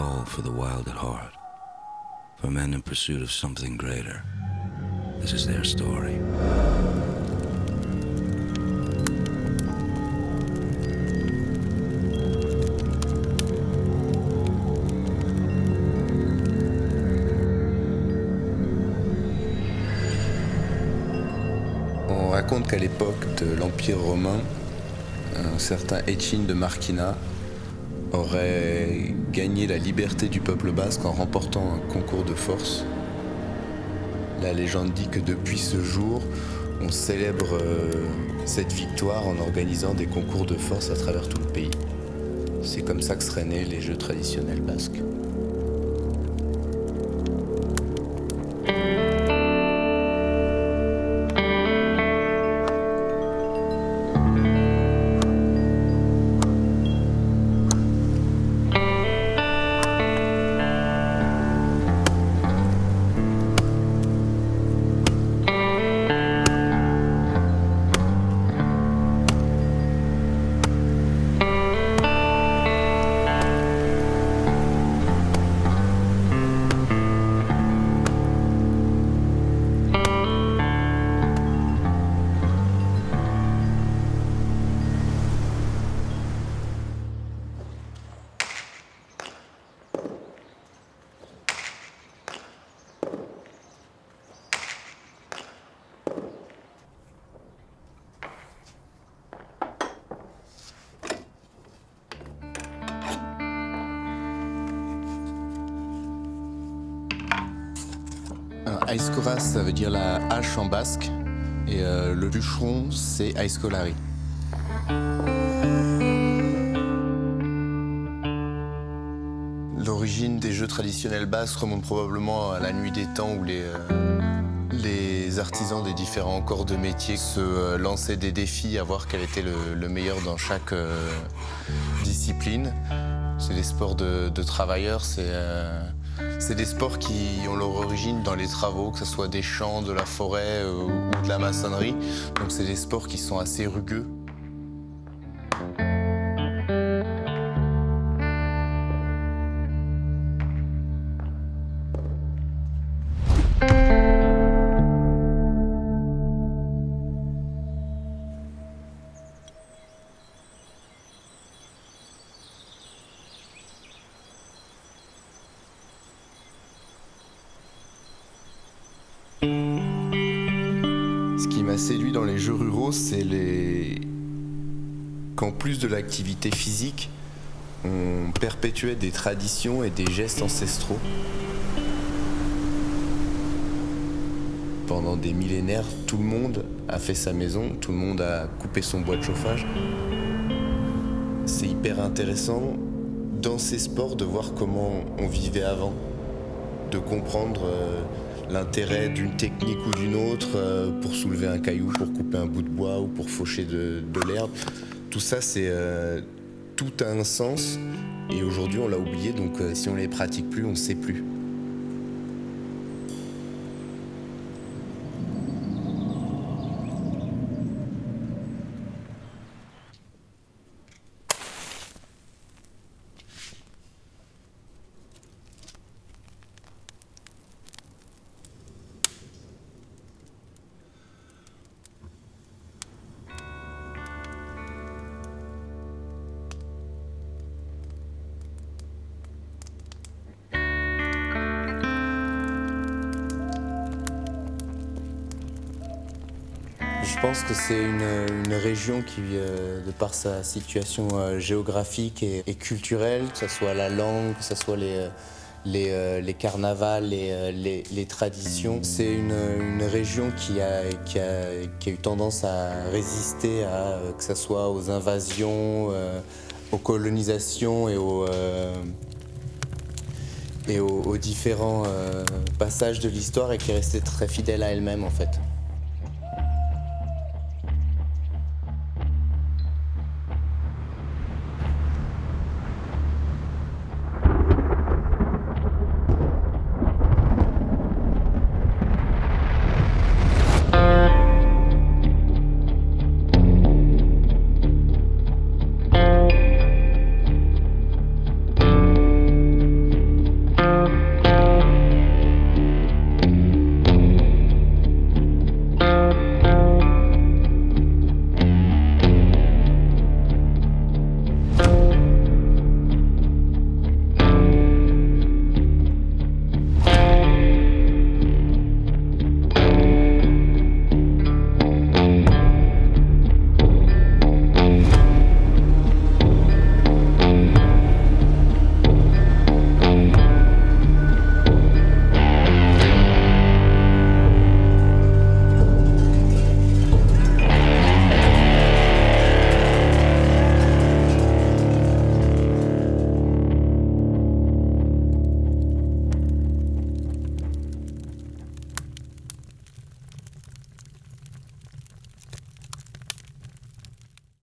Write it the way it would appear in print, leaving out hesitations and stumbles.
call for the wild at heart, for men in pursuit of something greater. This is their story. On raconte qu'à l'époque de l'Empire romain, un certain Échine de Marquina aurait gagné la liberté du peuple basque en remportant un concours de force. La légende dit que depuis ce jour, on célèbre cette victoire en organisant des concours de force à travers tout le pays. C'est comme ça que seraient nés les jeux traditionnels basques. Aizkora, ça veut dire la hache en basque, et le bûcheron, c'est Aizkolari. L'origine des jeux traditionnels basques remonte probablement à la nuit des temps où les artisans des différents corps de métier se lançaient des défis à voir quel était le meilleur dans chaque discipline. C'est des sports de travailleurs, c'est des sports qui ont leur origine dans les travaux, que ce soit des champs, de la forêt ou de la maçonnerie. Donc c'est des sports qui sont assez rugueux. Ce qui m'a séduit dans les jeux ruraux, c'est qu'en plus de l'activité physique, on perpétuait des traditions et des gestes ancestraux. Pendant des millénaires, tout le monde a fait sa maison, tout le monde a coupé son bois de chauffage. C'est hyper intéressant dans ces sports de voir comment on vivait avant, de comprendre l'intérêt d'une technique ou d'une autre pour soulever un caillou, pour couper un bout de bois ou pour faucher de l'herbe. Tout ça, tout a un sens et aujourd'hui on l'a oublié, donc si on les pratique plus, on ne sait plus. Je pense que c'est une région qui, de par sa situation géographique et culturelle, que ce soit la langue, que ce soit les carnavals, les traditions, c'est une région qui a eu tendance à résister que ce soit aux invasions, aux colonisations et aux différents passages de l'histoire et qui est restée très fidèle à elle-même en fait.